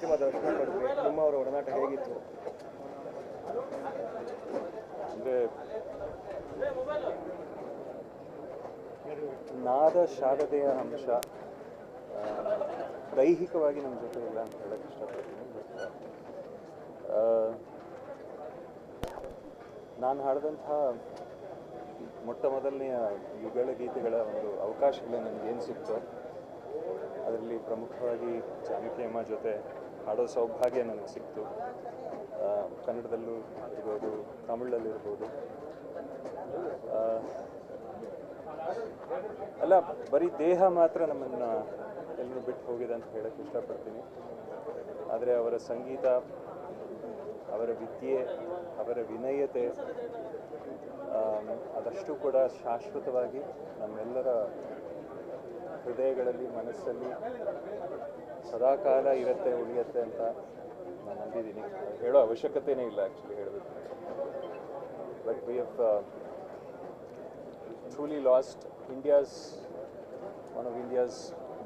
ನಿಮ್ಮ ದರ್ಶನ ಪಡೆದ್ವಿ. ನಿಮ್ಮ ಅವರ ಒಡನಾಟ ಹೇಗಿತ್ತು? ಅಂದರೆ ನಾದ ಶಾರದೆಯ ಅಂಶ ದೈಹಿಕವಾಗಿ ನಮ್ಮ ಜೊತೆ ಇಲ್ಲ ಅಂತ ಹೇಳಕ್ಕೆ ಇಷ್ಟಪಡ್ತೀನಿ. ಬಟ್ ನಾನು ಹಾಡಿದಂಥ ಮೊಟ್ಟ ಮೊದಲನೆಯ ಯುಗಳ ಗೀತೆಗಳ ಒಂದು ಅವಕಾಶಗಳು ನನಗೇನು ಸಿಕ್ತೋ ಅದರಲ್ಲಿ ಪ್ರಮುಖವಾಗಿ ಜಾನಕಿ ಅಮ್ಮ ಜೊತೆ ಹಾಡೋ ಸೌಭಾಗ್ಯ ನನಗೆ ಸಿಕ್ತು. ಕನ್ನಡದಲ್ಲೂ ಇರ್ಬೋದು, ತಮಿಳಲ್ಲಿರ್ಬೋದು. ಅಲ್ಲ, ಬರೀ ದೇಹ ಮಾತ್ರ ನಮ್ಮನ್ನು ಎಲ್ಲರೂ ಬಿಟ್ಟು ಹೋಗಿದೆ ಅಂತ ಹೇಳಕ್ಕೆ ಇಷ್ಟಪಡ್ತೀನಿ. ಆದರೆ ಅವರ ಸಂಗೀತ, ಅವರ ವಿದ್ಯೆ, ಅವರ ವಿನಯತೆ ಅದಷ್ಟು ಕೂಡ ಶಾಶ್ವತವಾಗಿ ನಮ್ಮೆಲ್ಲರ ಹೃದಯಗಳಲ್ಲಿ, ಮನಸ್ಸಲ್ಲಿ ಸದಾಕಾಲ ಇರುತ್ತೆ, ಉಳಿಯುತ್ತೆ ಅಂತ ನಾನು ನಂಬಿದ್ದೀನಿ. ಹೇಳೋ ಅವಶ್ಯಕತೆಯೇ ಇಲ್ಲ ಆ್ಯಕ್ಚುಲಿ ಹೇಳಬೇಕು. But we have truly lost one of India's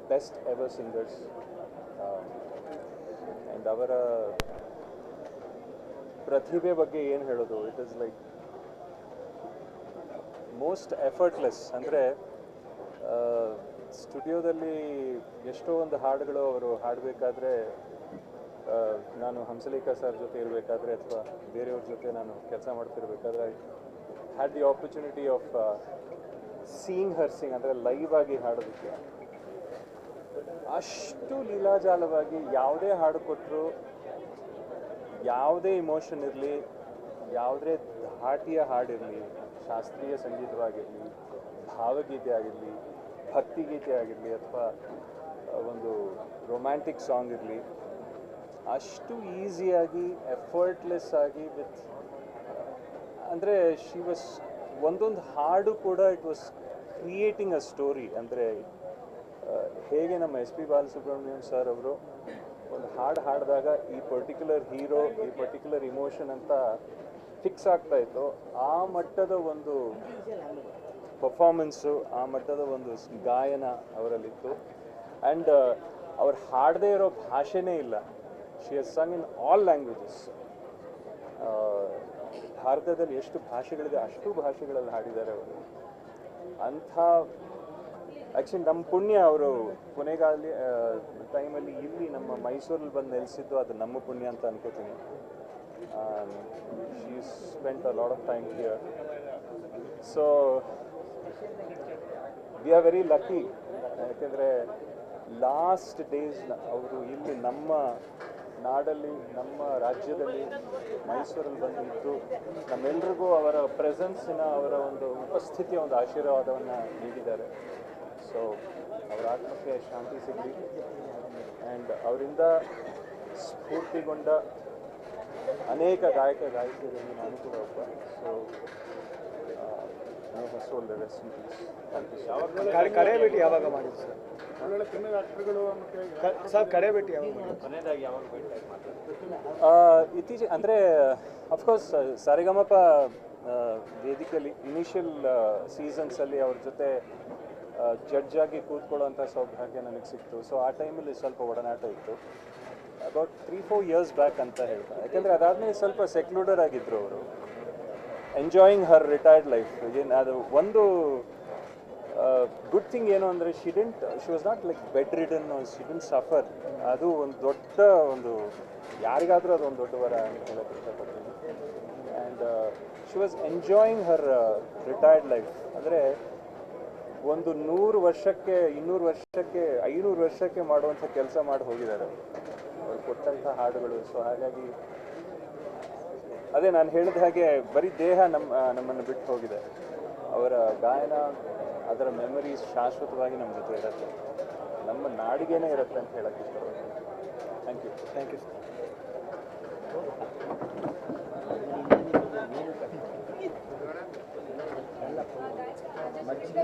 best ever singers, and ಅವರ ಪ್ರತಿಭೆ ಬಗ್ಗೆ ಏನು ಹೇಳೋದು, it is like most effortless. ಅಂದರೆ ಸ್ಟುಡಿಯೋದಲ್ಲಿ ಎಷ್ಟೋ ಒಂದು ಹಾಡುಗಳು ಅವರು ಹಾಡಬೇಕಾದ್ರೆ, ನಾನು ಹಂಸಲೇಖ ಸರ್ ಜೊತೆ ಇರಬೇಕಾದ್ರೆ ಅಥವಾ ಬೇರೆಯವ್ರ ಜೊತೆ ನಾನು ಕೆಲಸ ಮಾಡ್ತಿರ್ಬೇಕಾದ್ರೆ had the opportunity of seeing her sing, ಅಂದರೆ ಲೈವ್ ಆಗಿ ಹಾಡೋದಕ್ಕೆ ಅಷ್ಟು ಲೀಲಾಜಾಲವಾಗಿ ಯಾವುದೇ ಹಾಡು ಕೊಟ್ಟರು, ಯಾವುದೇ ಇಮೋಷನ್ ಇರಲಿ, ಯಾವುದೇ ಧಾಟಿಯ ಹಾಡಿರಲಿ, ಶಾಸ್ತ್ರೀಯ ಸಂಗೀತವಾಗಿರಲಿ, ಭಾವಗೀತೆ ಆಗಿರಲಿ, ಭಕ್ತಿಗೀತೆ ಆಗಿರಲಿ, ಅಥವಾ ಒಂದು ರೊಮ್ಯಾಂಟಿಕ್ ಸಾಂಗ್ ಇರಲಿ, ಅಷ್ಟು ಈಸಿಯಾಗಿ ಎಫರ್ಟ್ಲೆಸ್ ಆಗಿ ವಿತ್, ಅಂದರೆ ಶಿ ವಾಸ್ ಒಂದೊಂದು ಹಾಡು ಕೂಡ it was creating a story. ಅಂದರೆ ಹೇಗೆ ನಮ್ಮ ಎಸ್ ಪಿ ಬಾಲಸುಬ್ರಹ್ಮಣ್ಯಂ ಸರ್ ಅವರು ಒಂದು ಹಾಡು ಹಾಡಿದಾಗ ಈ ಪರ್ಟಿಕ್ಯುಲರ್ ಹೀರೋ, ಈ ಪರ್ಟಿಕ್ಯುಲರ್ ಇಮೋಷನ್ ಅಂತ ಫಿಕ್ಸ್ ಆಗ್ತಾ ಇತ್ತು, ಆ ಮಟ್ಟದ ಒಂದು ಪರ್ಫಾರ್ಮೆನ್ಸು, ಆ ಮಟ್ಟದ ಒಂದು ಗಾಯನ ಅವರಲ್ಲಿತ್ತು. ಆ್ಯಂಡ್ ಅವ್ರು ಹಾಡದೇ ಇರೋ ಭಾಷೆನೇ ಇಲ್ಲ. She has Sung in all languages. ಭಾರತದಲ್ಲಿ ಎಷ್ಟು ಭಾಷೆಗಳಿದೆ ಅಷ್ಟು ಭಾಷೆಗಳಲ್ಲಿ ಹಾಡಿದ್ದಾರೆ ಅವರು. ಅಂಥ ಆ್ಯಕ್ಚುಲಿ ನಮ್ಮ ಪುಣ್ಯ, ಅವರು ಕೊನೆಗಾಲಿ ಟೈಮಲ್ಲಿ ಇಲ್ಲಿ ನಮ್ಮ ಮೈಸೂರಲ್ಲಿ ಬಂದು ನೆಲೆಸಿದ್ದು ಅದು ನಮ್ಮ ಪುಣ್ಯ ಅಂತ ಅನ್ಕೋತೀನಿ. She spent a lot of time here. So we are very lucky. ಯಾಕೆಂದರೆ ಲಾಸ್ಟ್ ಡೇಸ್ ಅವರು ಇಲ್ಲಿ ನಮ್ಮ ನಾಡಲ್ಲಿ, ನಮ್ಮ ರಾಜ್ಯದಲ್ಲಿ, ಮೈಸೂರಲ್ಲಿ ಬಂದು ಇದ್ದು ನಮ್ಮೆಲ್ರಿಗೂ ಅವರ ಪ್ರೆಸೆನ್ಸಿನ, ಅವರ ಒಂದು ಉಪಸ್ಥಿತಿಯ ಒಂದು ಆಶೀರ್ವಾದವನ್ನು ನೀಡಿದ್ದಾರೆ. ಸೊ ಅವರ ಆತ್ಮಕ್ಕೆ ಶಾಂತಿ ಸಿಗಲಿ. ಆ್ಯಂಡ್ ಅವರಿಂದ ಸ್ಫೂರ್ತಿಗೊಂಡ ಅನೇಕ ಗಾಯಕಿಯರಲ್ಲಿ ನಾನು ಕೂಡ ಒಬ್ಬ. So soul the rest in peace. ಕಡೆ ಭೇಟಿ ಯಾವಾಗ ಮಾಡಿದ್ರು ಸರ್? ಒಳ್ಳೊಳ್ಳೆ ಕನ್ನಡ ಆಕ್ಟರ್ಗಳು ಸರ್ ಕಡೆ ಭೇಟಿ ಯಾವಾಗ ಇತ್ತೀಚೆಗೆ ಅಂದರೆ ಅಫ್ಕೋರ್ಸ್ ಸರಿಗಮಪ ವೇದಿಕೆಯಲ್ಲಿ ಇನಿಷಿಯಲ್ ಸೀಸನ್ಸಲ್ಲಿ ಅವ್ರ ಜೊತೆ ಜಡ್ಜ್ ಆಗಿ ಕೂತ್ಕೊಳ್ಳೋಂಥ ಸೌಭಾಗ್ಯ ನನಗೆ ಸಿಕ್ತು. ಸೊ ಆ ಟೈಮಲ್ಲಿ ಸ್ವಲ್ಪ ಒಡನಾಟ ಇತ್ತು. ಅಬೌಟ್ 3-4 ಇಯರ್ಸ್ ಬ್ಯಾಕ್ ಅಂತ ಹೇಳ್ತಾ. ಯಾಕೆಂದರೆ ಅದಾದಮೇಲೆ ಸ್ವಲ್ಪ ಸೆಕ್ಲೂಡರ್ ಆಗಿದ್ದರು ಅವರು, ಎಂಜಾಯಿಂಗ್ ಹರ್ ರಿಟೈರ್ಡ್ ಲೈಫ್. ಏನು ಅದು ಒಂದು ಗುಡ್ ಥಿಂಗ್ ಏನು ಅಂದರೆ she was not like bed ridden, she didn't suffer. ಅದು ಒಂದು ದೊಡ್ಡ ಒಂದು, ಯಾರಿಗಾದರೂ ಅದು ಒಂದು ದೊಡ್ಡ ವರ ಅಂತ ಹೇಳೋಕ್ಕೆ ಇಷ್ಟಪಡ್ತೀನಿ. And she was enjoying Har retired life. ಅಂದರೆ ಒಂದು 100 ವರ್ಷಕ್ಕೆ, 200 ವರ್ಷಕ್ಕೆ, 500 ವರ್ಷಕ್ಕೆ ಮಾಡುವಂಥ ಕೆಲಸ ಮಾಡಿ ಹೋಗಿದ್ದಾರೆ ಅವ್ರು ಕೊಟ್ಟಂಥ ಹಾಡುಗಳು. ಸೊ ಹಾಗಾಗಿ ಅದೇ ನಾನು ಹೇಳಿದ ಹಾಗೆ ಬರೀ ದೇಹ ನಮ್ಮನ್ನು ಬಿಟ್ಟು ಹೋಗಿದೆ. ಅವರ ಗಾಯನ, ಅದರ ಮೆಮರೀಸ್ ಶಾಶ್ವತವಾಗಿ ನಮ್ಮ ಜೊತೆ ಇರುತ್ತೆ, ನಮ್ಮ ನಾಡಿಗೇನೆ ಇರುತ್ತೆ ಅಂತ ಹೇಳಕ್ಕೆ ಇಷ್ಟಪಡ್ತೀನಿ. Thank you. Thank you sir. ಮಜ್ಜಿಗೆ